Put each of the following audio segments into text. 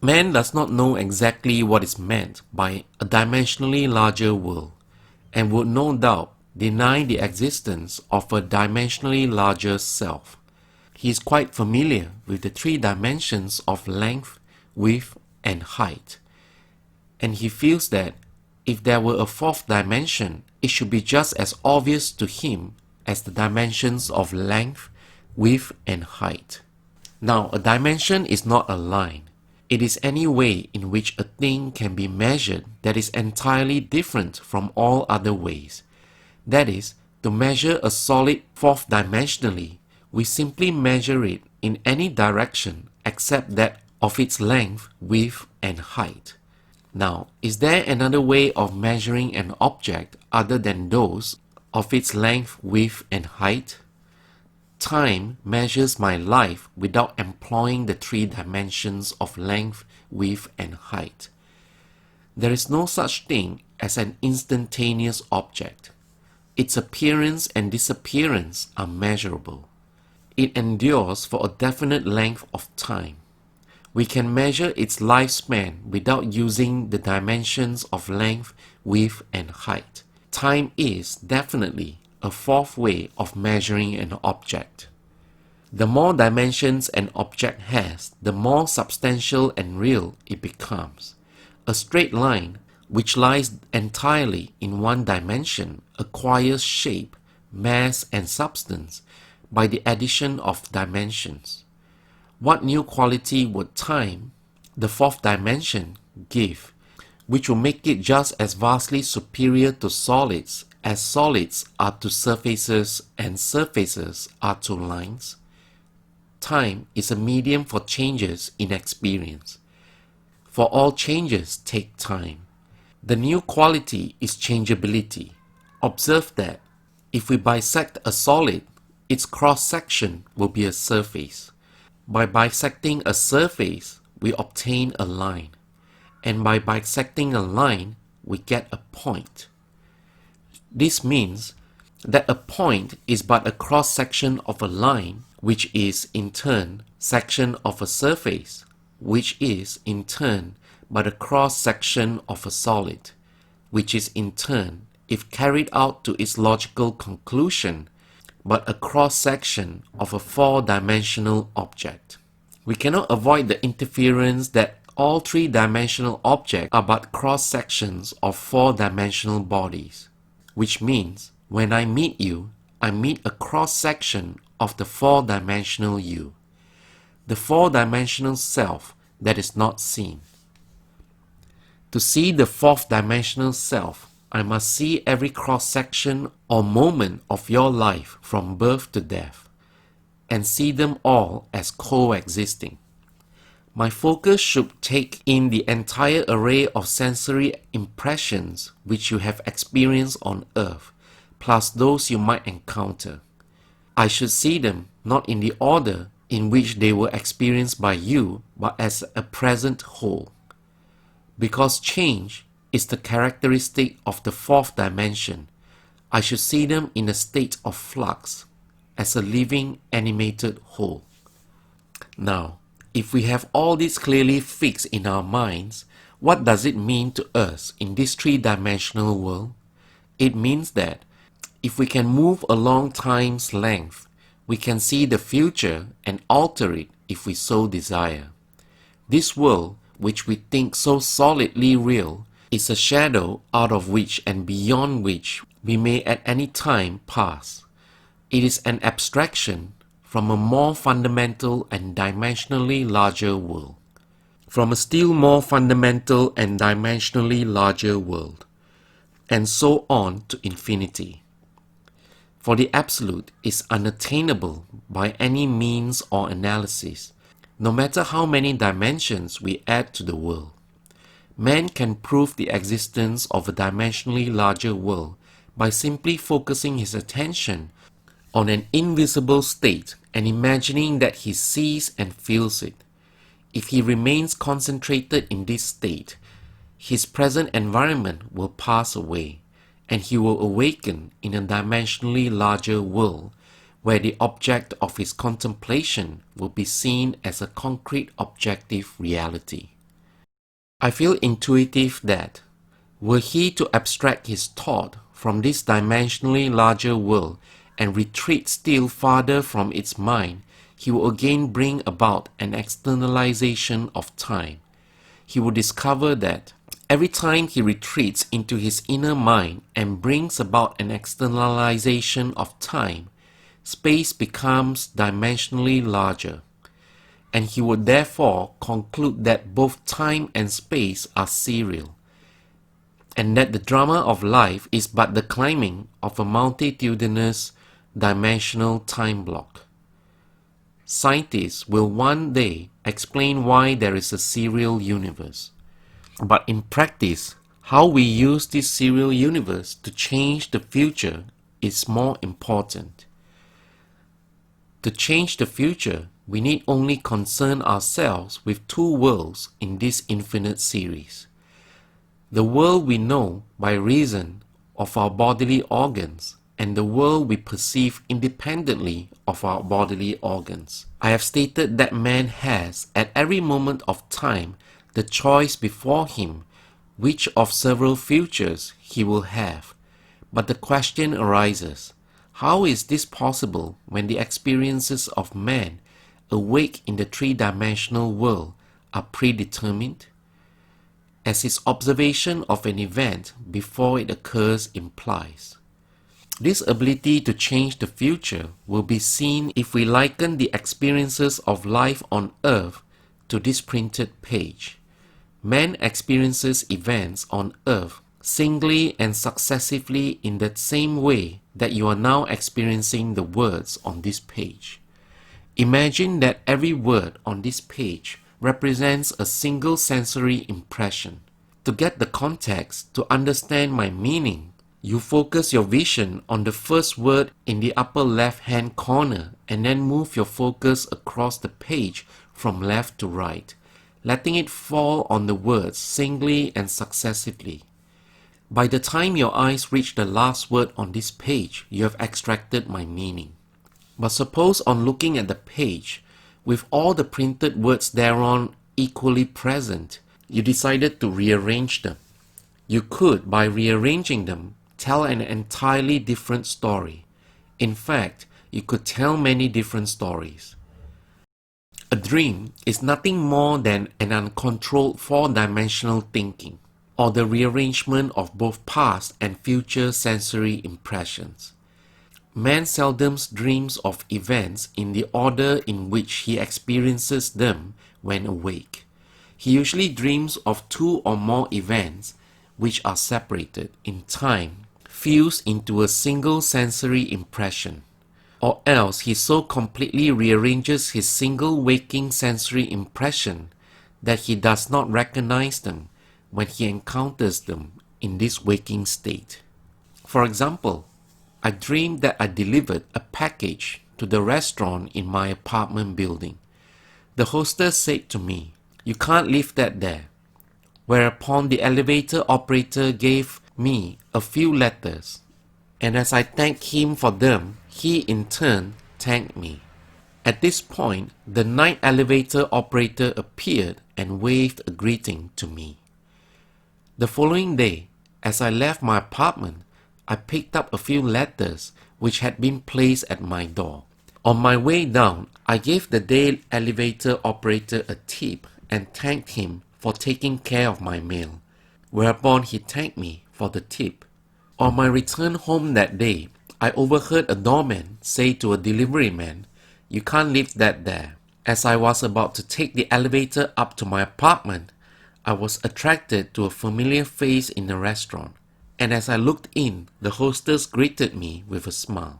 Man does not know exactly what is meant by a dimensionally larger world, and would no doubt deny the existence of a dimensionally larger self. He is quite familiar with the three dimensions of length, width, and height, and he feels that if there were a fourth dimension, it should be just as obvious to him as the dimensions of length, width, and height. Now, a dimension is not a line. It is any way in which a thing can be measured that is entirely different from all other ways. That is, to measure a solid fourth dimensionally, we simply measure it in any direction except that of its length, width, and height. Now, is there another way of measuring an object other than those of its length, width, and height? Time measures my life without employing the three dimensions of length, width, and height. There is no such thing as an instantaneous object. Its appearance and disappearance are measurable. It endures for a definite length of time. We can measure its lifespan without using the dimensions of length, width, and height. Time is definitely a fourth way of measuring an object. The more dimensions an object has, the more substantial and real it becomes. A straight line, which lies entirely in one dimension, acquires shape, mass, and substance by the addition of dimensions. What new quality would time, the fourth dimension, give, which will make it just as vastly superior to solids as solids are to surfaces and surfaces are to lines? Time is a medium for changes in experience. For all changes take time. The new quality is changeability. Observe that if we bisect a solid, its cross-section will be a surface. By bisecting a surface, we obtain a line. And by bisecting a line, we get a point. This means that a point is but a cross-section of a line, which is in turn section of a surface, which is in turn but a cross-section of a solid, which is in turn, if carried out to its logical conclusion, but a cross-section of a four-dimensional object. We cannot avoid the inference that all three-dimensional objects are but cross-sections of four-dimensional bodies, which means when I meet you, I meet a cross-section of the four-dimensional you, the four-dimensional self that is not seen. To see the fourth-dimensional self, I must see every cross-section or moment of your life from birth to death, and see them all as coexisting. My focus should take in the entire array of sensory impressions which you have experienced on earth, plus those you might encounter. I should see them not in the order in which they were experienced by you, but as a present whole. Because change is the characteristic of the fourth dimension, I should see them in a state of flux, as a living, animated whole. Now, if we have all this clearly fixed in our minds, what does it mean to us in this three-dimensional world? It means that if we can move along time's length, we can see the future and alter it if we so desire. This world, which we think so solidly real, is a shadow out of which and beyond which we may at any time pass. It is an abstraction from a more fundamental and dimensionally larger world. From a still more fundamental and dimensionally larger world. And so on to infinity. For the absolute is unattainable by any means or analysis, no matter how many dimensions we add to the world. Man can prove the existence of a dimensionally larger world by simply focusing his attention on an invisible state and imagining that he sees and feels it. If he remains concentrated in this state, his present environment will pass away, and he will awaken in a dimensionally larger world where the object of his contemplation will be seen as a concrete objective reality. I feel intuitive that, were he to abstract his thought from this dimensionally larger world and retreat still farther from its mind, he will again bring about an externalization of time. He will discover that every time he retreats into his inner mind and brings about an externalization of time, space becomes dimensionally larger, and he would therefore conclude that both time and space are serial, and that the drama of life is but the climbing of a multitudinous dimensional time block. Scientists will one day explain why there is a serial universe. But in practice, how we use this serial universe to change the future is more important. To change the future, we need only concern ourselves with two worlds in this infinite series. The world we know by reason of our bodily organs, and the world we perceive independently of our bodily organs. I have stated that man has, at every moment of time, the choice before him which of several futures he will have. But the question arises, how is this possible when the experiences of man awake in the three-dimensional world are predetermined? As his observation of an event before it occurs implies. This ability to change the future will be seen if we liken the experiences of life on earth to this printed page. Man experiences events on earth singly and successively in that same way that you are now experiencing the words on this page. Imagine that every word on this page represents a single sensory impression. To get the context, to understand my meaning, you focus your vision on the first word in the upper left-hand corner and then move your focus across the page from left to right, letting it fall on the words singly and successively. By the time your eyes reach the last word on this page, you have extracted my meaning. But suppose on looking at the page, with all the printed words thereon equally present, you decided to rearrange them. You could, by rearranging them, tell an entirely different story. In fact, you could tell many different stories. A dream is nothing more than an uncontrolled four-dimensional thinking, or the rearrangement of both past and future sensory impressions. Man seldom dreams of events in the order in which he experiences them when awake. He usually dreams of two or more events which are separated in time, fused into a single sensory impression, or else he so completely rearranges his single waking sensory impression that he does not recognize them when he encounters them in this waking state. For example, I dreamed that I delivered a package to the restaurant in my apartment building. The hostess said to me, "You can't leave that there," whereupon the elevator operator gave me a few letters, and as I thanked him for them, he in turn thanked me. At this point, the night elevator operator appeared and waved a greeting to me. The following day, as I left my apartment, I picked up a few letters which had been placed at my door. On my way down, I gave the day elevator operator a tip and thanked him for taking care of my mail, whereupon he thanked me for the tip. On my return home that day, I overheard a doorman say to a delivery man, "You can't leave that there." As I was about to take the elevator up to my apartment, I was attracted to a familiar face in the restaurant, and as I looked in, the hostess greeted me with a smile.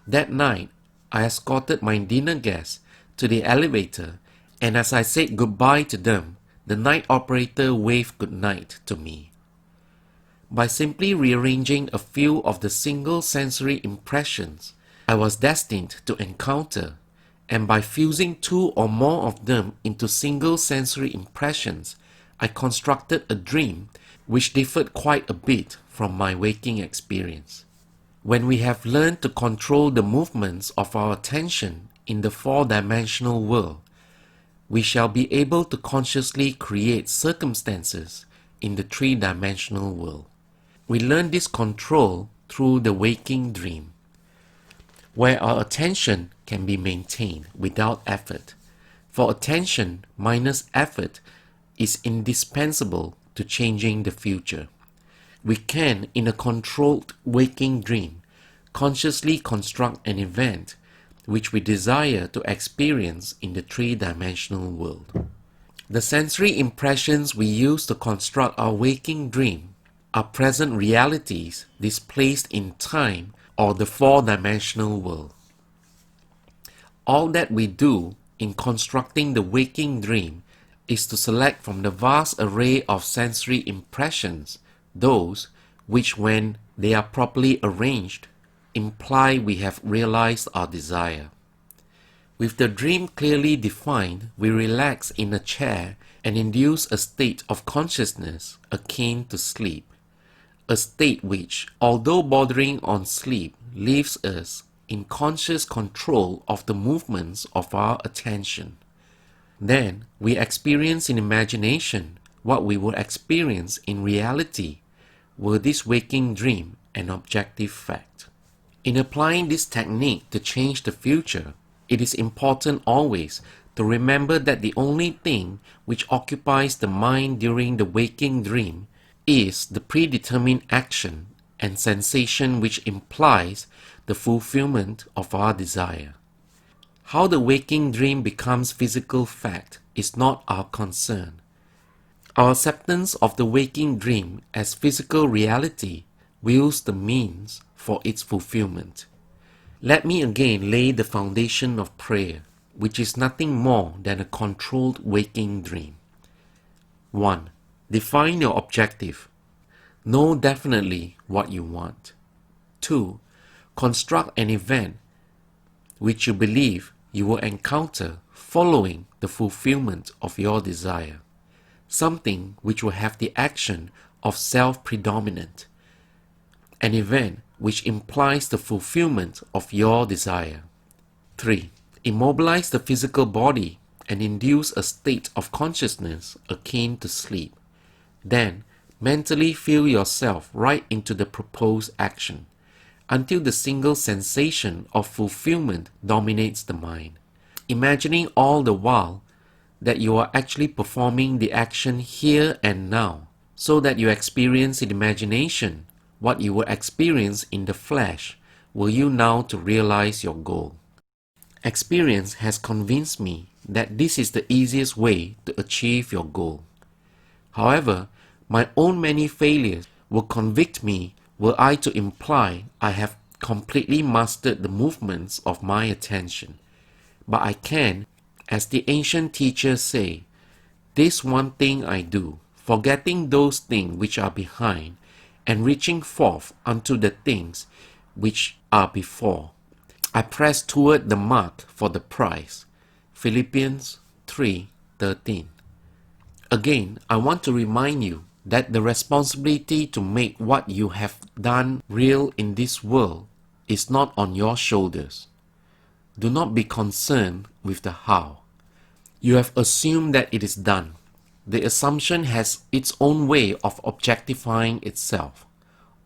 That night, I escorted my dinner guests to the elevator, and as I said goodbye to them, the night operator waved goodnight to me. By simply rearranging a few of the single sensory impressions I was destined to encounter, and by fusing two or more of them into single sensory impressions, I constructed a dream which differed quite a bit from my waking experience. When we have learned to control the movements of our attention in the four-dimensional world, we shall be able to consciously create circumstances in the three-dimensional world. We learn this control through the waking dream, where our attention can be maintained without effort. For attention minus effort is indispensable to changing the future. We can, in a controlled waking dream, consciously construct an event which we desire to experience in the three-dimensional world. The sensory impressions we use to construct our waking dream are present realities displaced in time or the four-dimensional world. All that we do in constructing the waking dream is to select from the vast array of sensory impressions those which, when they are properly arranged, imply we have realized our desire. With the dream clearly defined, we relax in a chair and induce a state of consciousness akin to sleep, a state which, although bordering on sleep, leaves us in conscious control of the movements of our attention. Then we experience in imagination what we will experience in reality were this waking dream an objective fact. In applying this technique to change the future, it is important always to remember that the only thing which occupies the mind during the waking dream is the predetermined action and sensation which implies the fulfillment of our desire. How the waking dream becomes physical fact is not our concern. Our acceptance of the waking dream as physical reality wills the means for its fulfillment. Let me again lay the foundation of prayer, which is nothing more than a controlled waking dream. 1. Define your objective. Know definitely what you want. 2. Construct an event which you believe you will encounter following the fulfillment of your desire. Something which will have the action of self-predominant. An event which implies the fulfillment of your desire. 3. Immobilize the physical body and induce a state of consciousness akin to sleep. Then, mentally feel yourself right into the proposed action until the single sensation of fulfillment dominates the mind, imagining all the while that you are actually performing the action here and now, so that you experience in imagination what you will experience in the flesh were you now to realize your goal. Experience has convinced me that this is the easiest way to achieve your goal. However, my own many failures will convict me were I to imply I have completely mastered the movements of my attention. But I can, as the ancient teachers say, this one thing I do, forgetting those things which are behind, and reaching forth unto the things which are before. I press toward the mark for the prize. Philippians 3:13. Again, I want to remind you that the responsibility to make what you have done real in this world is not on your shoulders. Do not be concerned with the how. You have assumed that it is done. The assumption has its own way of objectifying itself.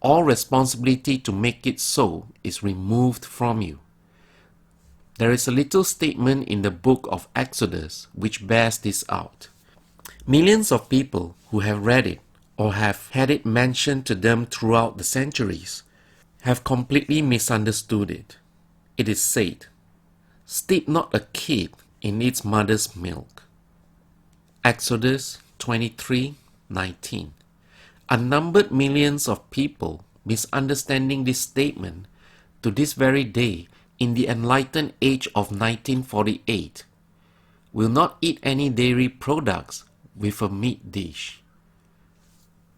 All responsibility to make it so is removed from you. There is a little statement in the book of Exodus which bears this out. Millions of people who have read it or have had it mentioned to them throughout the centuries have completely misunderstood it. It is said, "Steep not a kid in its mother's milk." Exodus 23:19. Unnumbered millions of people misunderstanding this statement to this very day in the enlightened age of 1948 will not eat any dairy products with a meat dish.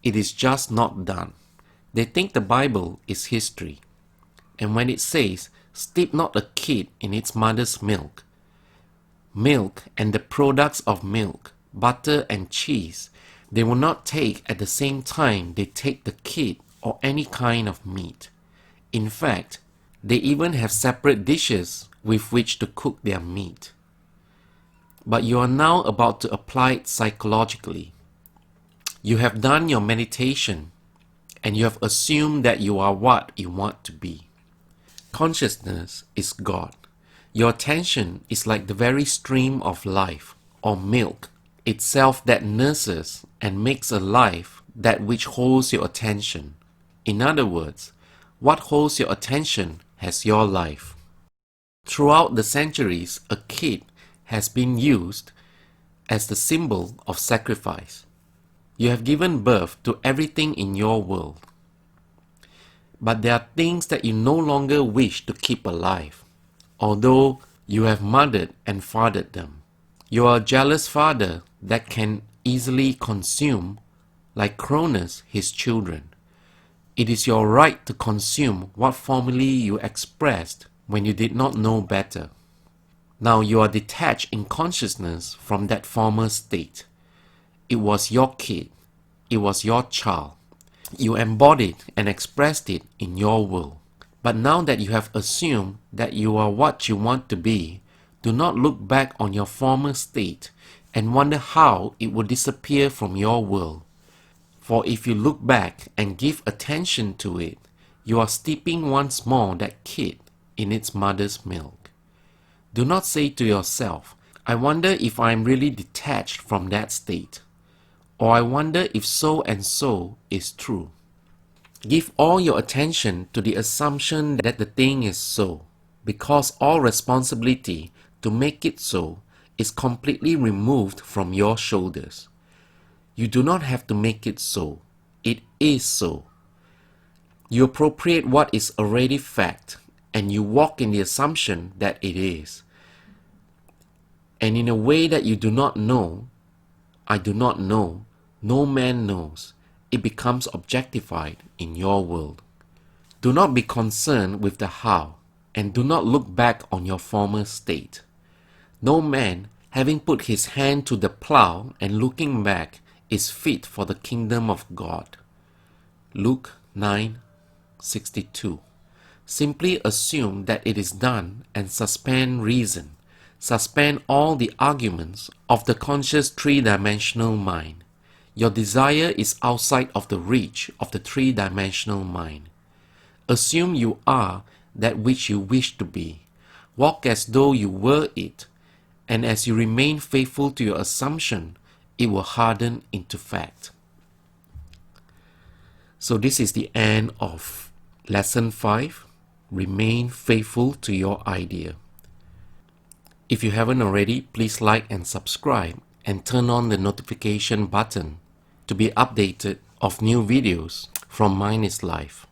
It is just not done. They think the Bible is history. And when it says, "Steep not a kid in its mother's milk," milk and the products of milk, butter and cheese, they will not take at the same time they take the kid or any kind of meat. In fact, they even have separate dishes with which to cook their meat. but you are now about to apply it psychologically. You have done your meditation and you have assumed that you are what you want to be. Consciousness is God. Your attention is like the very stream of life, or milk, itself that nurses and makes alive that which holds your attention. In other words, what holds your attention has your life. Throughout the centuries, a kid has been used as the symbol of sacrifice. You have given birth to everything in your world. But there are things that you no longer wish to keep alive, although you have mothered and fathered them. You are a jealous father that can easily consume, like Cronus, his children. It is your right to consume what formerly you expressed when you did not know better. Now you are detached in consciousness from that former state. It was your kid. It was your child. You embodied and expressed it in your will. But now that you have assumed that you are what you want to be, do not look back on your former state and wonder how it will disappear from your will. For if you look back and give attention to it, you are steeping once more that kid in its mother's milk. Do not say to yourself, I wonder if I am really detached from that state. Or I wonder if so and so is true. Give all your attention to the assumption that the thing is so, because all responsibility to make it so is completely removed from your shoulders. You do not have to make it so. It is so. You appropriate what is already fact, and you walk in the assumption that it is. And in a way that you do not know, I do not know, no man knows, it becomes objectified in your world. Do not be concerned with the how, and do not look back on your former state. No man, having put his hand to the plow and looking back, is fit for the kingdom of God. Luke 9:62. Simply assume that it is done and suspend reason. Suspend all the arguments of the conscious three-dimensional mind. Your desire is outside of the reach of the three-dimensional mind. Assume you are that which you wish to be. Walk as though you were it, and as you remain faithful to your assumption, it will harden into fact. So this is the end of Lesson 5. Remain faithful to your idea. If you haven't already, please like and subscribe and turn on the notification button to be updated of new videos from MINDisLIFE.